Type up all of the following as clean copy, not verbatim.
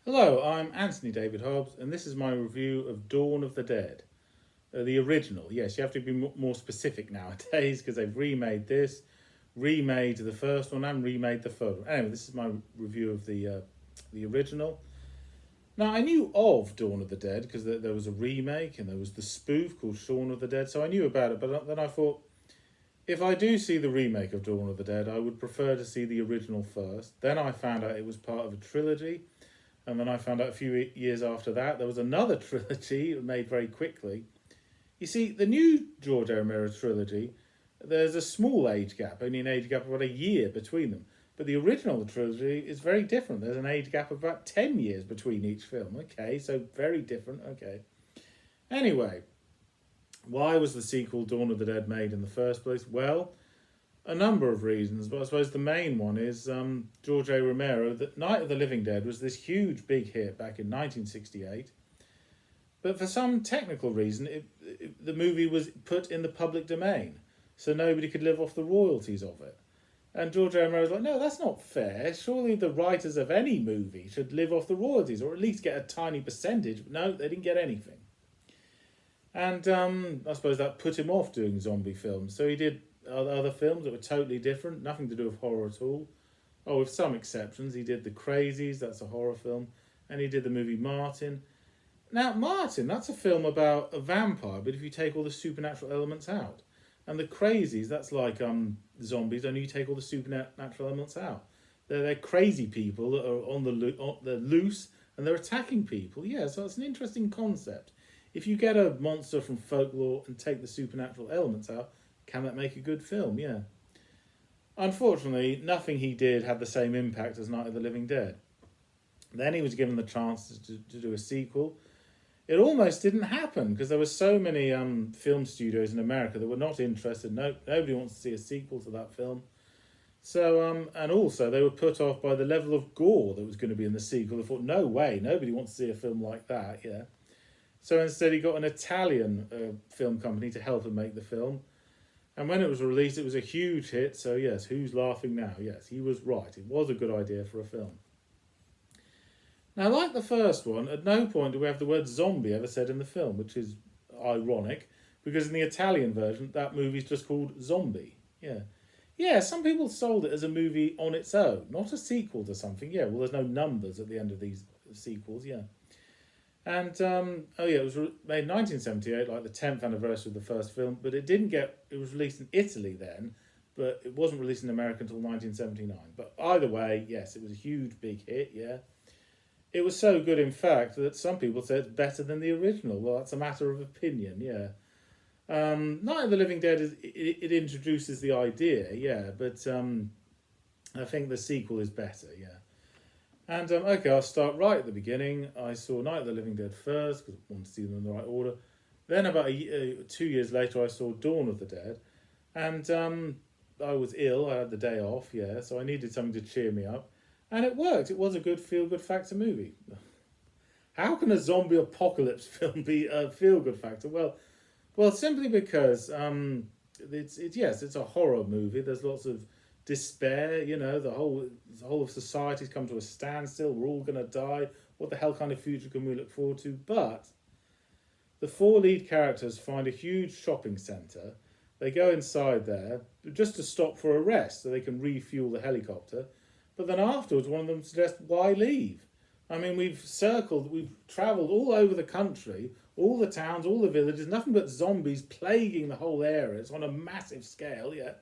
Hello, I'm Anthony David Hobbs, and this is my review of Dawn of the Dead. The original. Yes, you have to be more specific nowadays because they've remade this, remade the first one, and remade the third one. Anyway, this is my review of the original. Now, I knew of Dawn of the Dead because there was a remake and there was the spoof called Shaun of the Dead, so I knew about it, but then I thought if I do see the remake of Dawn of the Dead, I would prefer to see the original first. Then I found out it was part of a trilogy. And then I found out a few years after that there was another trilogy made very quickly. You see, the new George A. Romero trilogy, there's a small age gap, only an age gap of about a year between them. But the original trilogy is very different. There's an age gap of about 10 years between each film. Okay, so very different. Okay. Anyway, why was the sequel Dawn of the Dead made in the first place? Well, a number of reasons, but I suppose the main one is George A. Romero. That Night of the Living Dead was this huge big hit back in 1968, but for some technical reason, the movie was put in the public domain, so nobody could live off the royalties of it. And George A. Romero was like, no, that's not fair. Surely the writers of any movie should live off the royalties, or at least get a tiny percentage. But no, they didn't get anything. And I suppose that put him off doing zombie films. So he did other films that were totally different, nothing to do with horror at all. Oh, with some exceptions. He did The Crazies, that's a horror film, and he did the movie Martin. Now, Martin, that's a film about a vampire, but if you take all the supernatural elements out. And The Crazies, that's like zombies, only you take all the supernatural elements out. They're crazy people that are they're loose, and they're attacking people. Yeah, so it's an interesting concept. If you get a monster from folklore and take the supernatural elements out, can that make a good film? Yeah. Unfortunately, nothing he did had the same impact as Night of the Living Dead. Then he was given the chance to do a sequel. It almost didn't happen because there were so many film studios in America that were not interested. Nobody wants to see a sequel to that film. So, and also they were put off by the level of gore that was going to be in the sequel. They thought, no way, nobody wants to see a film like that. Yeah. So instead, he got an Italian film company to help him make the film. And when it was released, it was a huge hit. So yes, who's laughing now? Yes, he was right. It was a good idea for a film. Now, like the first one, at no point do we have the word zombie ever said in the film, which is ironic, because in the Italian version, that movie's just called Zombie. Yeah. Yeah, some people sold it as a movie on its own, not a sequel to something. Yeah, well, there's no numbers at the end of these sequels, yeah. And it was made in 1978, like the 10th anniversary of the first film, but it was released in Italy then, but it wasn't released in America until 1979. But either way, yes, it was a huge big hit, yeah. It was so good, in fact, that some people say it's better than the original. Well, that's a matter of opinion, yeah. Night of the Living Dead, it introduces the idea, yeah, but I think the sequel is better, yeah. And okay, I'll start right at the beginning. I saw Night of the Living Dead first because I wanted to see them in the right order. Then about 2 years later, I saw Dawn of the Dead, and I was ill. I had the day off, yeah, so I needed something to cheer me up, and it worked. It was a good feel-good factor movie. How can a zombie apocalypse film be a feel-good factor? Well, simply because it's a horror movie. There's lots of despair, the whole of society's come to a standstill. We're all going to die. What the hell kind of future can we look forward to? But the four lead characters find a huge shopping centre. They go inside there just to stop for a rest so they can refuel the helicopter. But then afterwards, one of them suggests, why leave? I mean, we've travelled all over the country, all the towns, all the villages, nothing but zombies plaguing the whole area. It's on a massive scale, yeah.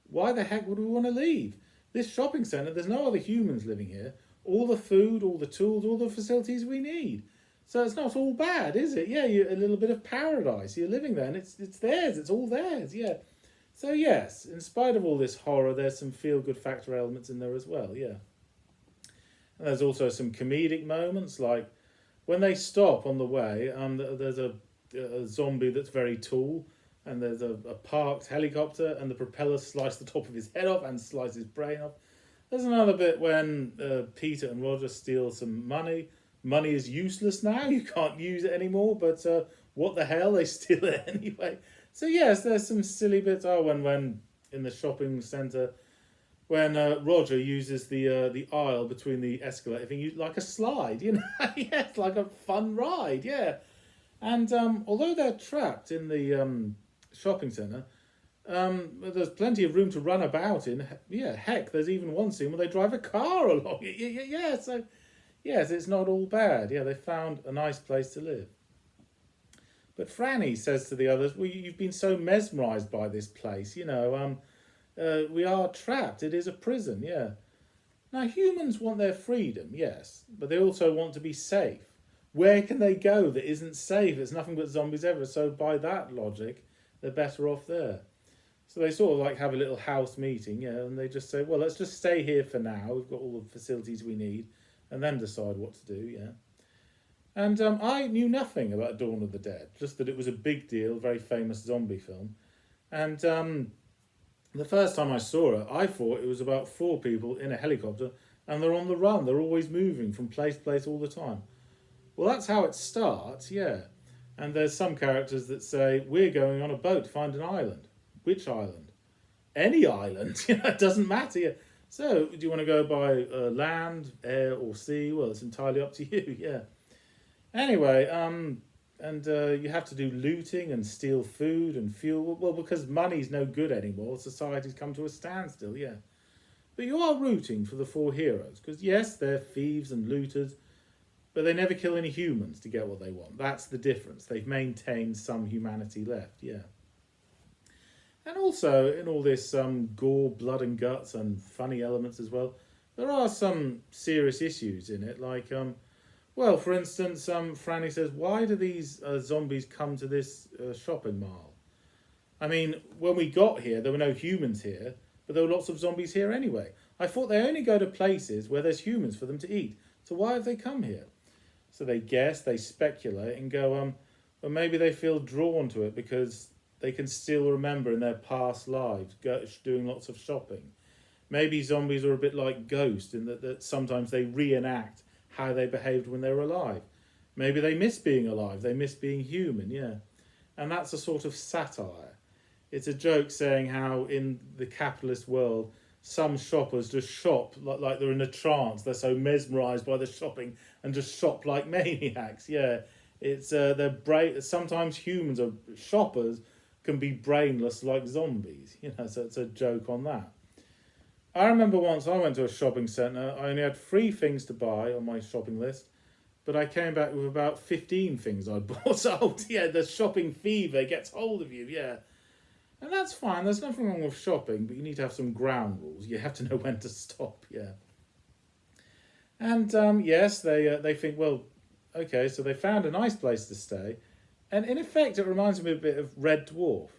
Why the heck would we want to leave? This shopping centre, there's no other humans living here. All the food, all the tools, all the facilities we need. So it's not all bad, is it? Yeah, you're a little bit of paradise. You're living there and it's theirs. It's all theirs, yeah. So yes, in spite of all this horror, there's some feel-good factor elements in there as well, yeah. And there's also some comedic moments, like when they stop on the way, there's a zombie that's very tall, and there's a parked helicopter, and the propeller slice the top of his head off and slice his brain off. There's another bit when Peter and Roger steal some money. Money is useless now, you can't use it anymore, but what the hell, they steal it anyway. So yes, there's some silly bits. Oh, when in the shopping centre, when Roger uses the aisle between the escalator thing, like a slide, yeah, it's like a fun ride, yeah. And although they're trapped in the shopping centre, there's plenty of room to run about in. Yeah, heck, there's even one scene where they drive a car along it. Yeah, so yes, it's not all bad. Yeah, they found a nice place to live. But Franny says to the others, "Well, you've been so mesmerised by this place. We are trapped. It is a prison. Yeah. Now humans want their freedom, yes, but they also want to be safe. Where can they go that isn't safe? It's nothing but zombies ever. So by that logic, they're better off there." So they sort of like have a little house meeting, yeah, and they just say, "Well, let's just stay here for now. We've got all the facilities we need, and then decide what to do." Yeah. And I knew nothing about Dawn of the Dead, just that it was a big deal, very famous zombie film. And the first time I saw it, I thought it was about four people in a helicopter, and they're on the run. They're always moving from place to place all the time. Well, that's how it starts, yeah. And there's some characters that say, "We're going on a boat to find an island." Which island? Any island, it doesn't matter. Yeah. So, do you want to go by land, air, or sea? Well, it's entirely up to you, yeah. Anyway, and you have to do looting and steal food and fuel. Well, because money's no good anymore, society's come to a standstill, yeah. But you are rooting for the four heroes, because yes, they're thieves and looters, but they never kill any humans to get what they want. That's the difference. They've maintained some humanity left, yeah. And also, in all this gore, blood and guts and funny elements as well, there are some serious issues in it, like, well, for instance, Franny says, "Why do these zombies come to this shopping mall? I mean, when we got here, there were no humans here, but there were lots of zombies here anyway. I thought they only go to places where there's humans for them to eat. So why have they come here?" So they guess, they speculate and go, well, maybe they feel drawn to it because they can still remember in their past lives doing lots of shopping. Maybe zombies are a bit like ghosts in that sometimes they reenact how they behaved when they were alive. Maybe they miss being alive, they miss being human, yeah. And that's a sort of satire. It's a joke saying how in the capitalist world, some shoppers just shop like they're in a trance. They're so mesmerised by the shopping and just shop like maniacs, yeah. It's sometimes humans are shoppers can be brainless like zombies, so it's a joke on that. I remember once I went to a shopping centre, I only had 3 things to buy on my shopping list, but I came back with about 15 things I'd bought. So, yeah, the shopping fever gets hold of you, yeah. And that's fine, there's nothing wrong with shopping, but you need to have some ground rules. You have to know when to stop, yeah. And yes, they think, well, okay, so they found a nice place to stay. And in effect, it reminds me a bit of Red Dwarf.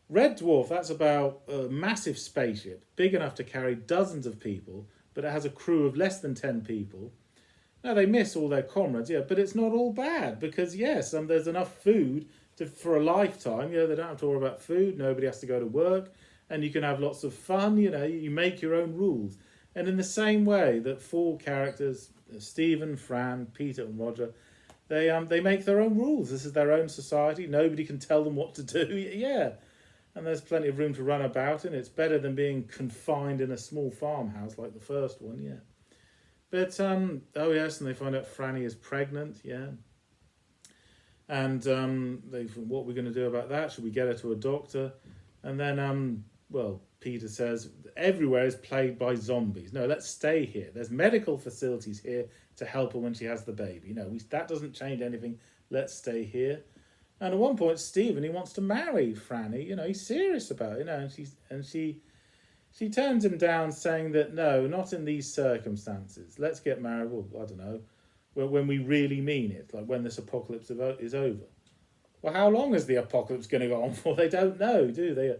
Red Dwarf, that's about a massive spaceship, big enough to carry dozens of people, but it has a crew of less than 10 people. Now, they miss all their comrades, yeah, but it's not all bad, because yes, there's enough food for a lifetime. They don't have to worry about food, nobody has to go to work, and you can have lots of fun, you make your own rules. And in the same way that 4 characters, Stephen, Fran, Peter and Roger, they make their own rules. This is their own society. Nobody can tell them what to do. Yeah. And there's plenty of room to run about in. It's better than being confined in a small farmhouse like the first one, yeah. But, oh yes, and they find out Franny is pregnant, yeah. And they think, what are we going to do about that? Should we get her to a doctor? And then, well, Peter says, everywhere is plagued by zombies. No, let's stay here. There's medical facilities here to help her when she has the baby. That doesn't change anything. Let's stay here. And at one point, Stephen, he wants to marry Franny. He's serious about it. And she turns him down, saying that no, not in these circumstances. Let's get married. Well, I don't know, when we really mean it, like when this apocalypse is over. Well, how long is the apocalypse going to go on for? They don't know, do they?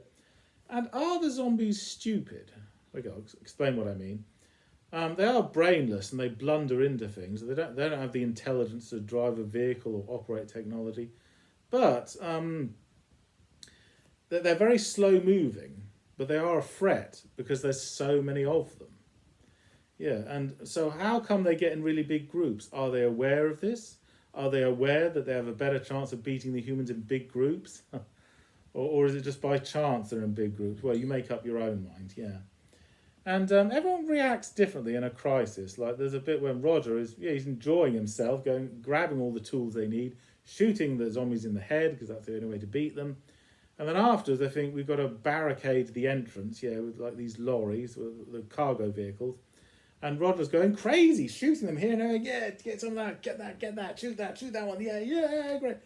And are the zombies stupid? I'll explain what I mean. They are brainless and they blunder into things. They don't have the intelligence to drive a vehicle or operate technology. But they're very slow moving, but they are a threat because there's so many of them. Yeah, and so how come they get in really big groups? Are they aware of this? Are they aware that they have a better chance of beating the humans in big groups? or is it just by chance they're in big groups? Well, you make up your own mind, yeah. And everyone reacts differently in a crisis. Like there's a bit when Roger is, yeah, he's enjoying himself, grabbing all the tools they need, shooting the zombies in the head because that's the only way to beat them. And then afterwards, they think we've got to barricade the entrance, yeah, with like these lorries, the cargo vehicles. And Roger's going crazy, shooting them here and there. Yeah, get some of that, get that, shoot that one. Yeah, yeah, great.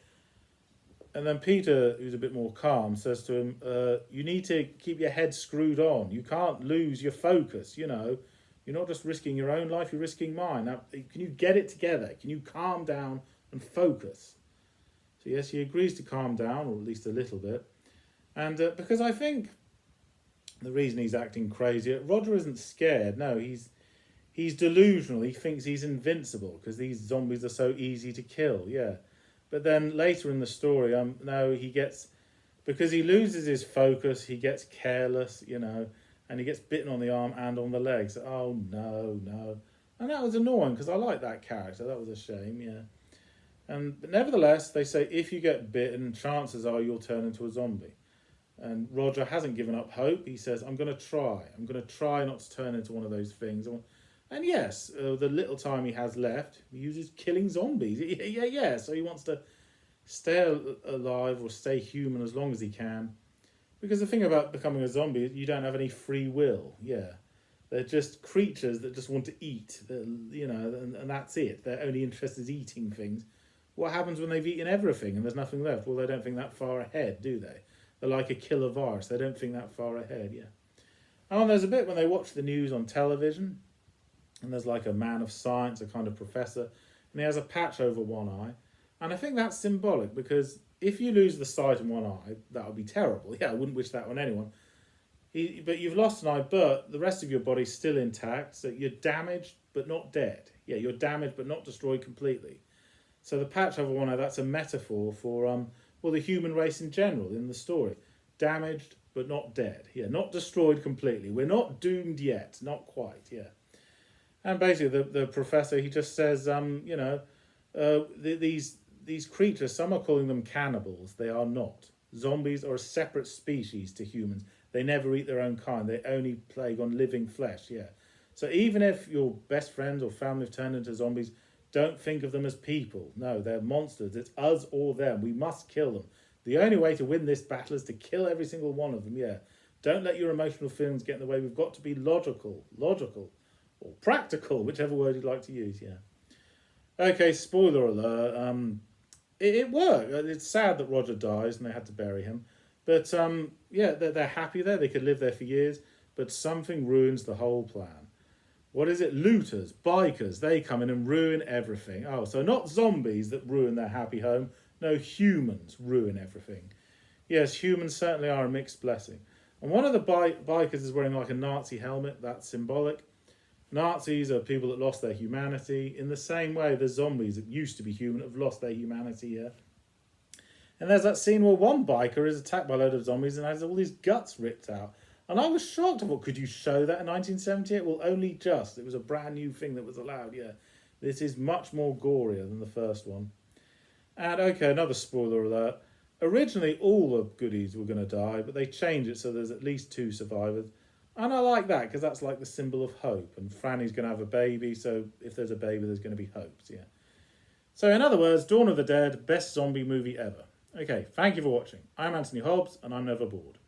And then Peter, who's a bit more calm, says to him, you need to keep your head screwed on. You can't lose your focus, you know. You're not just risking your own life, you're risking mine. Now, can you get it together? Can you calm down and focus? So yes, he agrees to calm down, or at least a little bit. And because I think the reason he's acting crazy, Roger isn't scared. No, he's delusional. He thinks he's invincible because these zombies are so easy to kill. Yeah. But then later in the story, no, he gets, because he loses his focus, he gets careless, you know, and he gets bitten on the arm and on the legs. Oh, no, no. And that was annoying because I like that character. That was a shame, yeah. But nevertheless, they say if you get bitten, chances are you'll turn into a zombie. And Roger hasn't given up hope. He says, I'm going to try. I'm going to try not to turn into one of those things. And yes, the little time he has left, he uses killing zombies. Yeah. So he wants to stay alive or stay human as long as he can. Because the thing about becoming a zombie is you don't have any free will. Yeah. They're just creatures that just want to eat, you know, and that's it. Their only interest is eating things. What happens when they've eaten everything and there's nothing left? Well, they don't think that far ahead, do they? They're like a killer virus. They don't think that far ahead, yeah. Oh, and there's a bit when they watch the news on television, and there's like a man of science, a kind of professor, and he has a patch over one eye. And I think that's symbolic because if you lose the sight in one eye, that would be terrible. Yeah, I wouldn't wish that on anyone. But you've lost an eye, but the rest of your body's still intact, so you're damaged but not dead. Yeah, you're damaged but not destroyed completely. So the patch over one eye, that's a metaphor for the human race in general in the story. Damaged but not dead. Yeah, not destroyed completely. We're not doomed yet, not quite. Yeah. And basically, the professor, he just says, these creatures, some are calling them cannibals. They are not. Zombies are a separate species to humans. They never eat their own kind. They only plague on living flesh, yeah. So even if your best friends or family have turned into zombies, don't think of them as people. No, they're monsters. It's us or them. We must kill them. The only way to win this battle is to kill every single one of them, yeah. Don't let your emotional feelings get in the way. We've got to be logical, or practical, whichever word you'd like to use, yeah. Okay, spoiler alert. It worked. It's sad that Roger dies and they had to bury him. But, they're happy there. They could live there for years. But something ruins the whole plan. What is it? Looters, bikers, they come in and ruin everything. Oh, so not zombies that ruin their happy home. No, humans ruin everything. Yes, humans certainly are a mixed blessing. And one of the bikers is wearing like a Nazi helmet. That's symbolic. Nazis are people that lost their humanity. In the same way, the zombies that used to be human have lost their humanity here. And there's that scene where one biker is attacked by a load of zombies and has all his guts ripped out. And I was shocked. I thought, could you show that in 1978? Well, only just. It was a brand new thing that was allowed, yeah. This is much more gorier than the first one. And, okay, another spoiler alert. Originally, all the goodies were going to die, but they changed it so there's at least 2 survivors. And I like that, because that's like the symbol of hope. And Franny's going to have a baby, so if there's a baby, there's going to be hopes, yeah. So, in other words, Dawn of the Dead, best zombie movie ever. Okay, thank you for watching. I'm Anthony Hobbs, and I'm never bored.